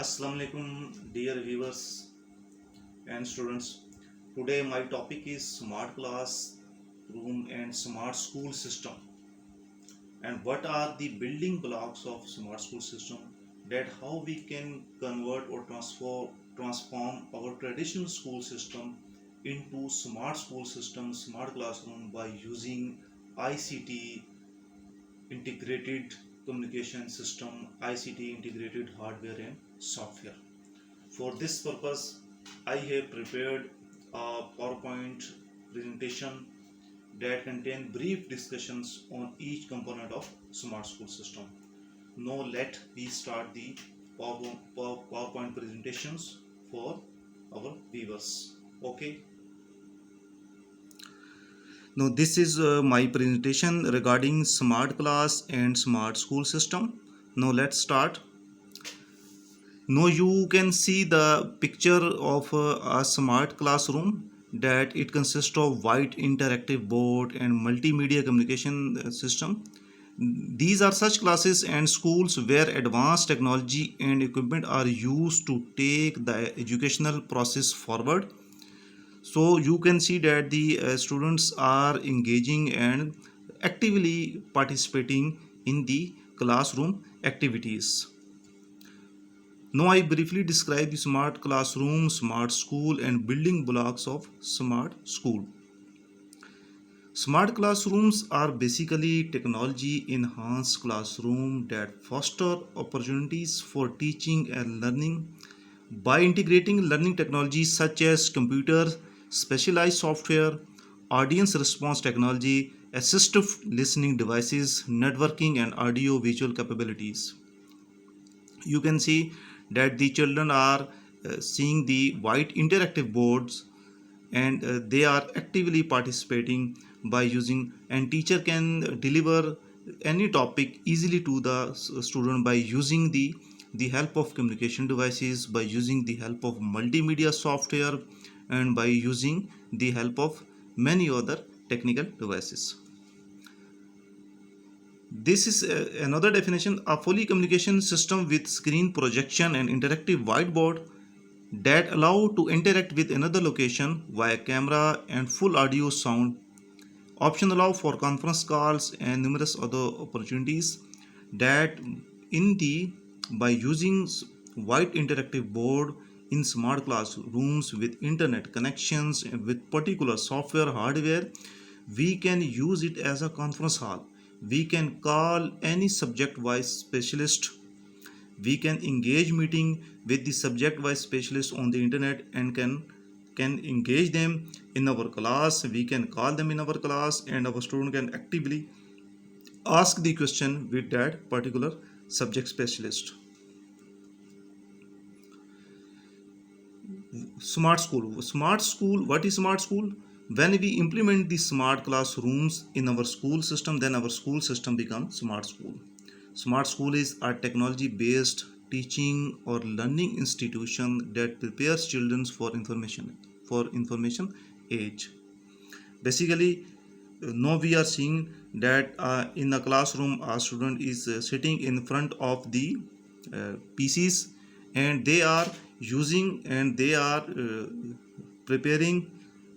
Assalamu alaikum, dear viewers and students. Today my topic is smart classroom and smart school system, and what are the building blocks of smart school system, that how we can convert or transform our traditional school system into smart school system, smart classroom by using ICT, integrated communication system, ICT integrated hardware and software. For this purpose, I have prepared a PowerPoint presentation that contain brief discussions on each component of smart school system. Now let we start the PowerPoint presentations for our viewers. Okay. Now this is my presentation regarding smart class and smart school system. Now let's start. Now you can see the picture of a smart classroom, that it consists of white interactive board and multimedia communication system. These are such classes and schools where advanced technology and equipment are used to take the educational process forward. So you can see that the students are engaging and actively participating in the classroom activities. Now I briefly describe the smart classroom, smart school and building blocks of smart school. Smart classrooms are basically technology enhanced classroom that foster opportunities for teaching and learning by integrating learning technologies such as computers, specialized software, audience response technology, assistive listening devices, networking and audio visual capabilities. You can see that the children are seeing the white interactive boards, and they are actively participating by using, and teacher can deliver any topic easily to the student by using the help of communication devices, by using the help of multimedia software, and by using the help of many other technical devices. This is another definition: a fully communication system with screen projection and interactive whiteboard that allow to interact with another location via camera and full audio sound. Option allow for conference calls and numerous other opportunities that in the by using white interactive board in smart classrooms with internet connections and with particular software hardware, we can use it as a conference hall. We can call any subject wise specialist. We can engage meeting with the subject wise specialist on the internet and can engage them in our class. We can call them in our class, and our student can actively ask the question with that particular subject specialist. Smart school, what is smart school? When we implement the smart classrooms in our school system, then our school system becomes smart school. Smart school is a technology based teaching or learning institution that prepares children for information age. Basically, now we are seeing that in a classroom a student is sitting in front of the PCs, and they are using and they are preparing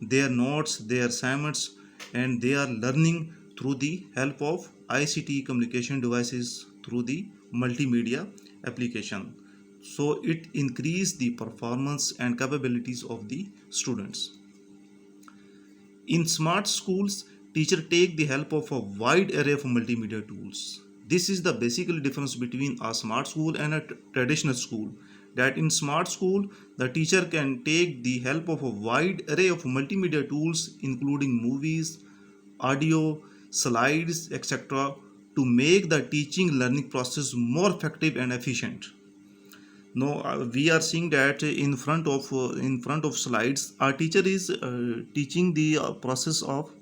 their notes, their assignments, and they are learning through the help of ICT communication devices, through the multimedia application. So it increase the performance and capabilities of the students. In smart schools, teachers take the help of a wide array of multimedia tools. This is the basic difference between a smart school and a traditional school. That in smart school, the teacher can take the help of a wide array of multimedia tools, including movies, audio, slides, etc., to make the teaching learning process more effective and efficient. Now we are seeing that in front of slides, our teacher is teaching the process of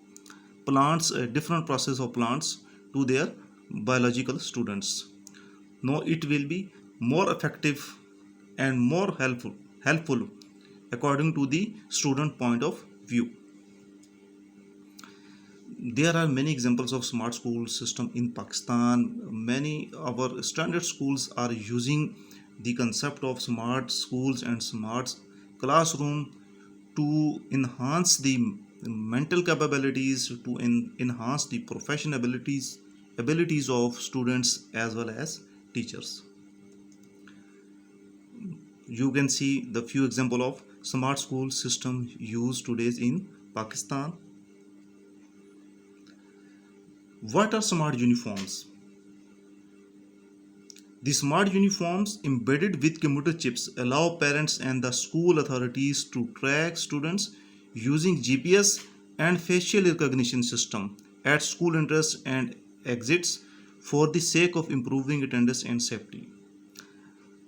plants, different process of plants to their biological students. Now it will be more effective and more helpful according to the student point of view. There are many examples of smart school system in Pakistan. Many our standard schools are using the concept of smart schools and smart classroom to enhance the mental capabilities, to enhance the professional abilities of students as well as teachers. You can see the few example of smart school system used today in Pakistan. What are smart uniforms? The smart uniforms embedded with computer chips allow parents and the school authorities to track students using GPS and facial recognition system at school entrances and exits for the sake of improving attendance and safety.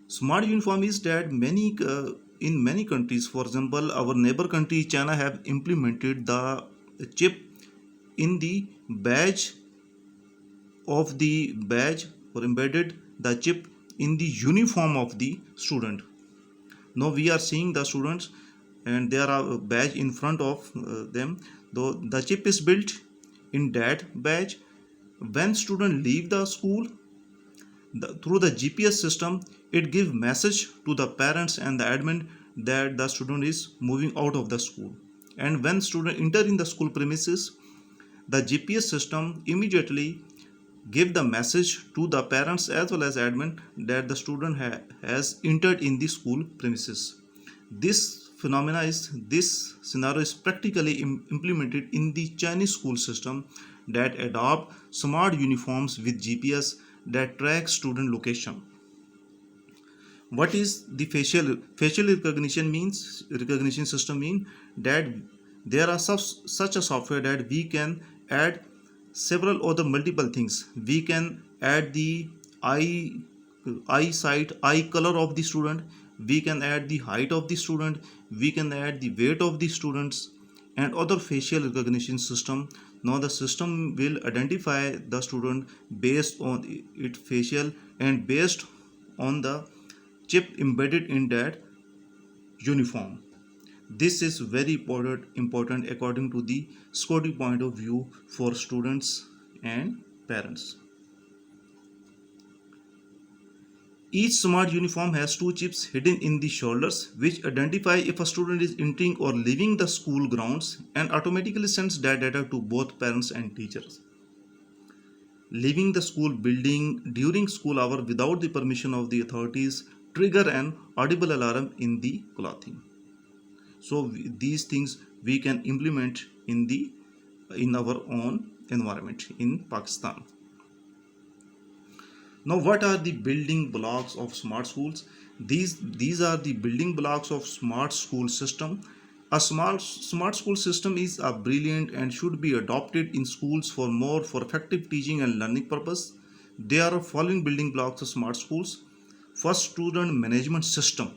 Smart uniform is that in many countries, for example, our neighbor country China have implemented the chip in the badge of the badge or embedded the chip in the uniform of the student. Now we are seeing the students and there are a badge in front of them, though the chip is built in that badge. When student leave the school, through the GPS system, it gives message to the parents and the admin that the student is moving out of the school. And when student enter in the school premises, the GPS system immediately give the message to the parents as well as admin that the student has entered in the school premises. This scenario is practically implemented in the Chinese school system that adopt smart uniforms with GPS that track student location. What is the facial recognition system mean that there are such a software that we can add several other multiple things. We can add the eye color of the student, we can add the height of the student, we can add the weight of the students and other facial recognition system. Now the system will identify the student based on its facial and based on the chip embedded in that uniform. This is very important according to the security point of view for students and parents. Each smart uniform has two chips hidden in the shoulders which identify if a student is entering or leaving the school grounds and automatically sends that data to both parents and teachers. Leaving the school building during school hour without the permission of the authorities trigger an audible alarm in the clothing. So these things we can implement in our own environment in Pakistan. Now what are the building blocks of smart schools? These are the building blocks of smart school system. A smart school system is a brilliant and should be adopted in schools for effective teaching and learning purpose. There are following building blocks of smart schools. First, student management system,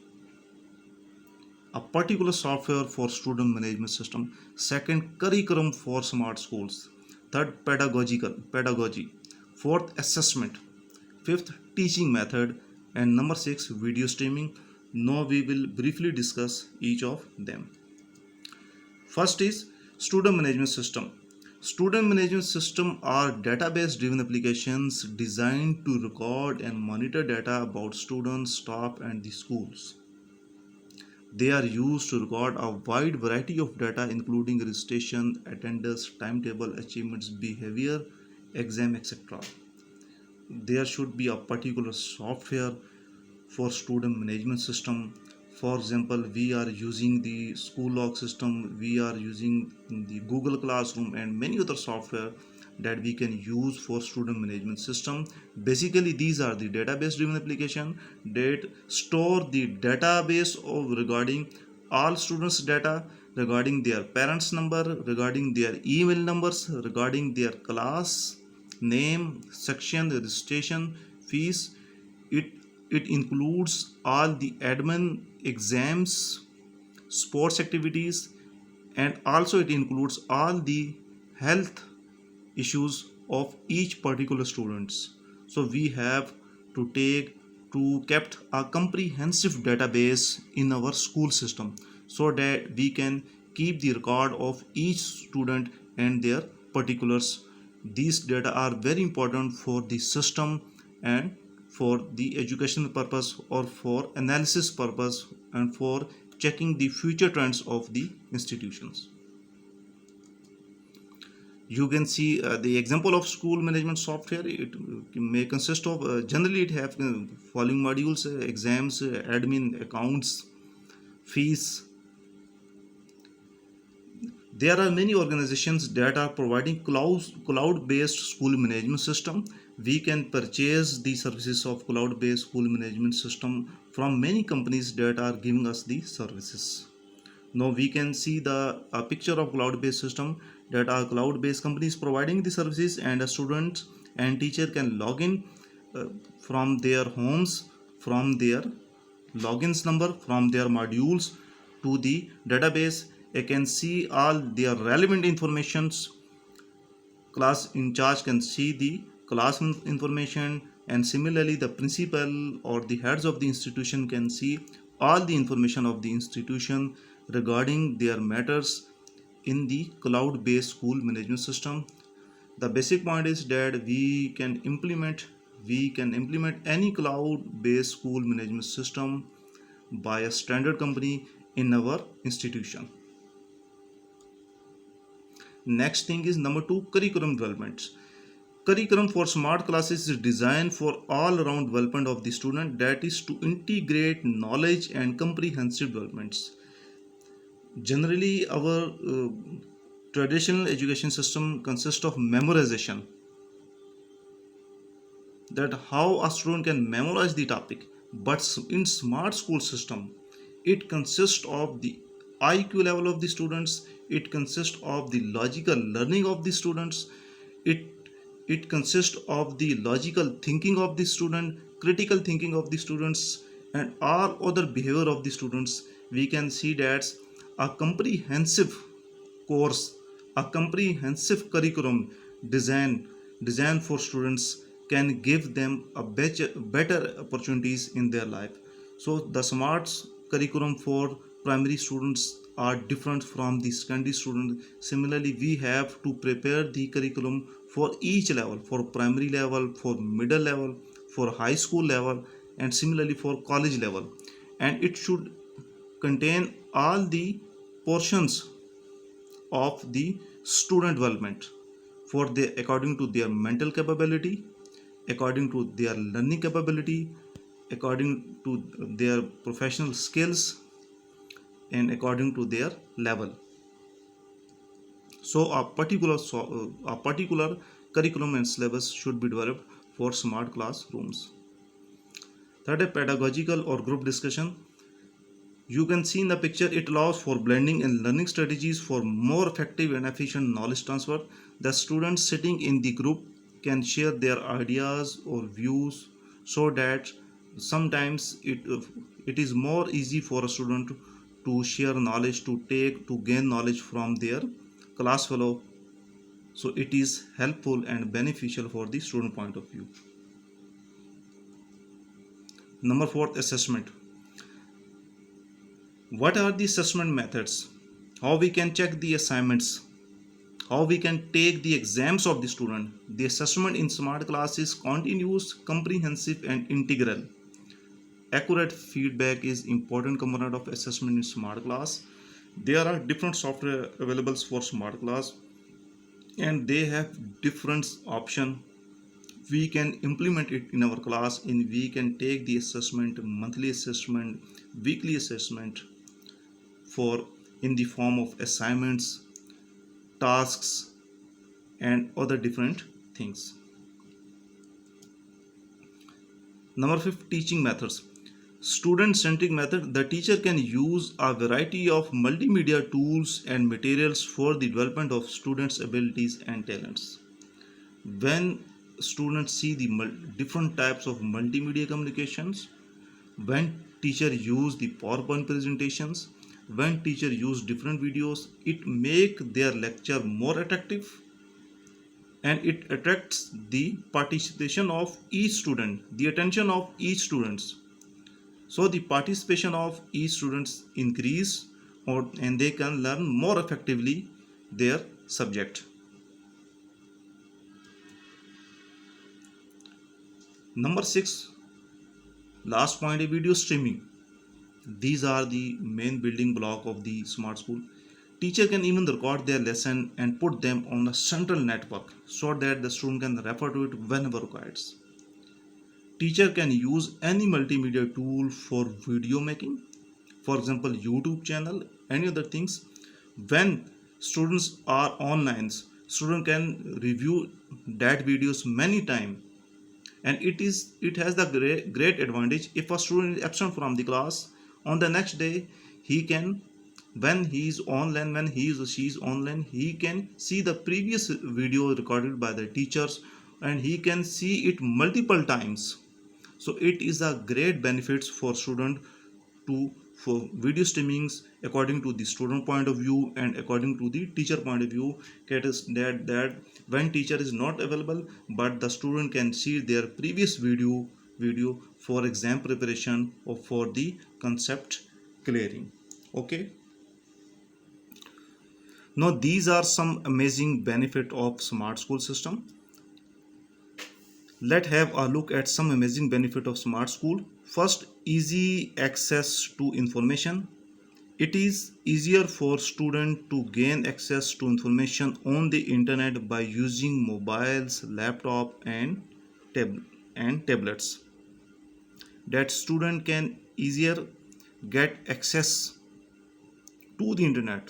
a particular software for student management system. Second, curriculum for smart schools. Third, pedagogy. Fourth, assessment. Fifth, teaching method. And number 6, video streaming. Now we will briefly discuss each of them. First is student management system. Student management system are database driven applications designed to record and monitor data about students, staff and the schools. They are used to record a wide variety of data including registration, attendance, timetable, achievements, behavior, exam, etc. There should be a particular software for student management system. For example, we are using the school log system, we are using the Google Classroom and many other software that we can use for student management system. Basically these are the database driven application that store the database of regarding all students data, regarding their parents number, regarding their email numbers, regarding their class name, section, registration, fees. It includes all the admin exams, sports activities, and also it includes all the health issues of each particular students. So we have to kept a comprehensive database in our school system so that we can keep the record of each student and their particulars. These data are very important for the system and for the educational purpose or for analysis purpose and for checking the future trends of the institutions. You can see the example of school management software. It may consist of generally it have following modules: exams, admin, accounts, fees. There are many organizations that are providing cloud-based school management system. We can purchase the services of cloud-based school management system from many companies that are giving us the services. Now we can see the picture of cloud-based system, that are cloud-based companies providing the services, and a student and teacher can log in from their homes, from their logins number, from their modules to the database. They can see all their relevant informations. Class in charge can see the class information, and similarly the principal or the heads of the institution can see all the information of the institution regarding their matters in the cloud based school management system. The basic point is that we can implement any cloud based school management system by a standard company in our institution. Next thing is number 2, curriculum development. Curriculum for smart classes is designed for all around development of the student, that is to integrate knowledge and comprehensive developments. Generally our traditional education system consists of memorization, that how a student can memorize the topic, but in smart school system it consists of the IQ level of the students, it consists of the logical learning of the students, it it consists of the logical thinking of the student, critical thinking of the students, and all other behavior of the students. We can see that a comprehensive course, a comprehensive curriculum design for students can give them a better opportunities in their life. So the smart curriculum for primary students are different from the secondary student. Similarly, we have to prepare the curriculum for each level, for primary level, for middle level, for high school level, and similarly for college level. And it should contain all the portions of the student development for their according to their mental capability, according to their learning capability, according to their professional skills, and according to their level. So a particular curriculum and syllabus should be developed for smart classrooms. Third, a pedagogical or group discussion. You can see in the picture it allows for blending and learning strategies for more effective and efficient knowledge transfer. The students sitting in the group can share their ideas or views, so that sometimes it is more easy for a student to share knowledge, to gain knowledge from their class fellow. So it is helpful and beneficial for the student point of view. Number 4, assessment. What are the assessment methods? How we can check the assignments? How we can take the exams of the student? The assessment in smart class is continuous, comprehensive, and integral. Accurate feedback is important component of assessment in smart class. There are different software available for smart class, and they have different option. We can implement it in our class, and we can take the assessment, monthly assessment, weekly assessment, for in the form of assignments, tasks, and other different things. Number 5, teaching methods. Student centric method. The teacher can use a variety of multimedia tools and materials for the development of students' abilities and talents. When students see the different types of multimedia communications, when teacher use the PowerPoint presentations, when teacher use different videos, it make their lecture more attractive, and it attracts the participation of each student, the attention of each students. So the participation of each students increase, and they can learn more effectively their subject. Number 6, Last point is video streaming. These are the main building block of the smart school. Teacher can even record their lesson and put them on a central network so that the student can refer to it whenever required. Teacher can use any multimedia tool for video making, for example YouTube channel, any other things. When students are online, student can review that videos many times, and it has the great advantage. If a student is absent from the class, on the next day he can, when he is online, when he is or she is online, he can see the previous video recorded by the teachers, and he can see it multiple times. So it is a great benefits for student to, for video streamings according to the student point of view and according to the teacher point of view. That is that when teacher is not available, but the student can see their previous video for exam preparation or for the concept clearing. Okay, now these are some amazing benefit of smart school system. Let's have a look at some amazing benefit of smart school. First, easy access to information. It is easier for students to gain access to information on the internet by using mobiles, laptop and tablets. That student can easier get access to the internet.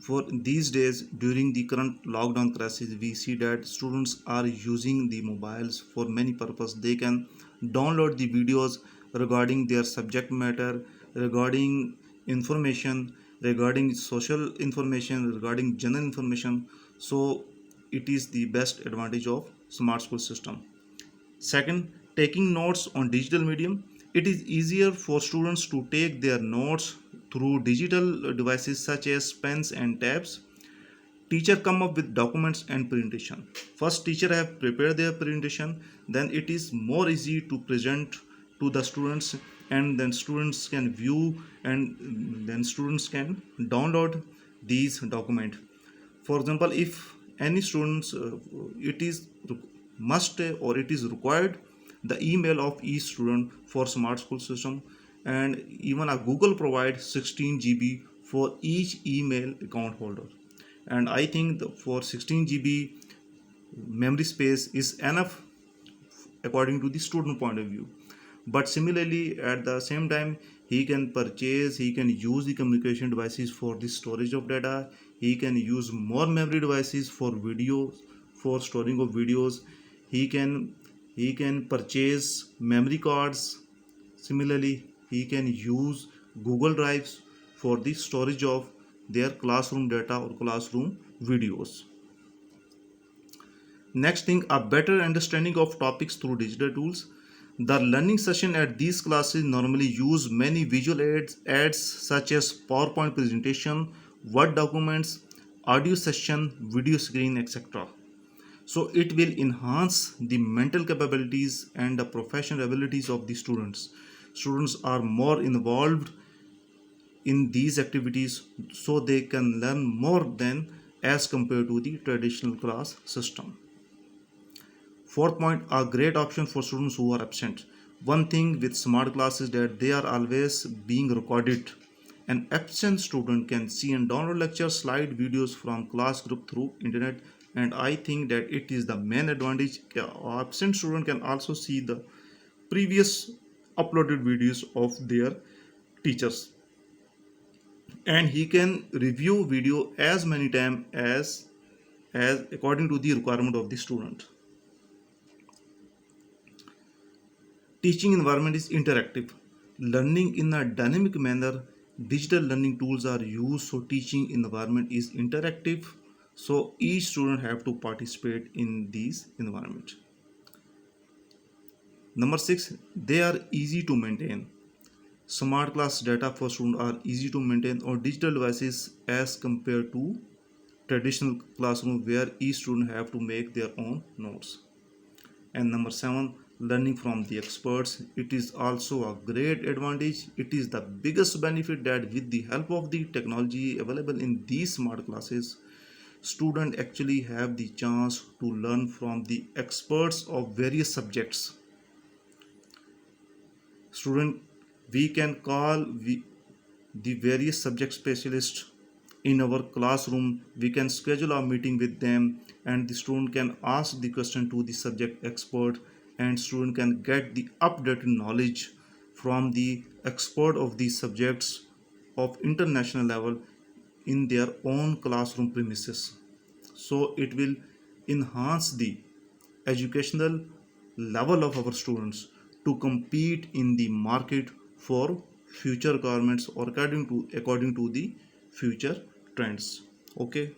For these days, during the current lockdown crisis, we see that students are using the mobiles for many purposes. They can download the videos regarding their subject matter, regarding information, regarding social information, regarding general information. So it is the best advantage of smart school system. Second, taking notes on digital medium. It is easier for students to take their notes through digital devices such as pens and tabs. Teacher come up with documents and presentation. First, teacher have prepared their presentation, then it is more easy to present to the students, and then students can view, and then students can download these document. For example, if any students, it is must or it is required the email of each student for smart school system, and even a Google provides 16 GB for each email account holder. And I think for 16 GB memory space is enough according to the student point of view. But similarly, at the same time, he can use the communication devices for the storage of data. He can use more memory devices for videos, for storing of videos. He can he can purchase memory cards. Similarly, he can use Google Drives for the storage of their classroom data or classroom videos. Next thing, a better understanding of topics through digital tools. The learning session at these classes normally use many visual aids such as PowerPoint presentation, Word documents, audio session, video screen, etc. So it will enhance the mental capabilities and the professional abilities of the students. Students are more involved in these activities, so they can learn more than as compared to the traditional class system. Fourth point, a great option for students who are absent. One thing with smart class is that they are always being recorded. An absent student can see and download lectures, slide videos from class group through internet, and I think that it is the main advantage. Absent student can also see the previous uploaded videos of their teachers, and he can review video as many times as according to the requirement of the student. Teaching environment is interactive. Learning in a dynamic manner, digital learning tools are used, so teaching environment is interactive. So each student have to participate in these environment. Number 6, they are easy to maintain. Smart class data for students are easy to maintain on digital devices as compared to traditional classroom where each student have to make their own notes. And number 7, learning from the experts. It is also a great advantage. It is the biggest benefit that with the help of the technology available in these smart classes, students actually have the chance to learn from the experts of various subjects. Student, we can call the various subject specialists in our classroom. We can schedule a meeting with them, and the student can ask the question to the subject expert, and student can get the updated knowledge from the expert of these subjects of international level in their own classroom premises. So it will enhance the educational level of our students to compete in the market for future requirements or according to the future trends. Okay,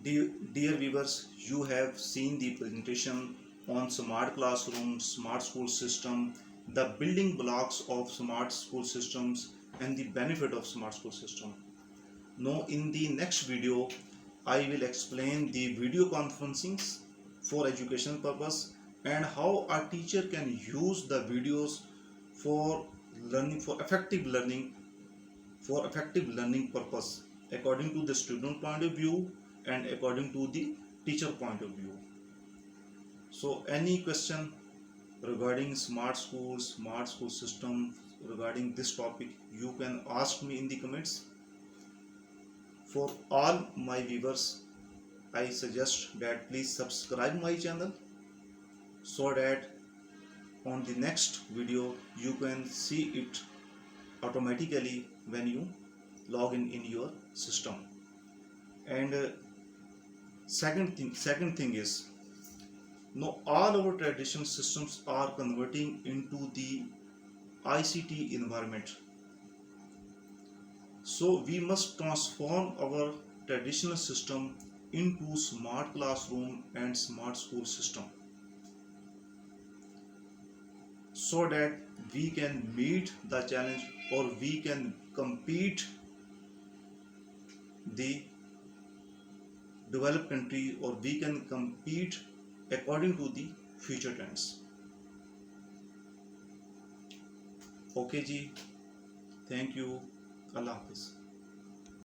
dear viewers, you have seen the presentation on smart classroom, smart school system, the building blocks of smart school systems, and the benefit of smart school system. Now in the next video, I will explain the video conferencing for educational purpose and how a teacher can use the videos for learning, for effective learning purpose according to the student point of view and according to the teacher point of view. So any question regarding smart school system, regarding this topic, you can ask me in the comments. For all my viewers, I suggest that please subscribe my channel so that on the next video you can see it automatically when you log in your system. And second thing is, now all our traditional systems are converting into the ICT environment. So we must transform our traditional system into smart classroom and smart school system so that we can meet the challenge or we can compete the developed country or we can compete according to the future trends. Okay ji, thank you. Allah Hafiz.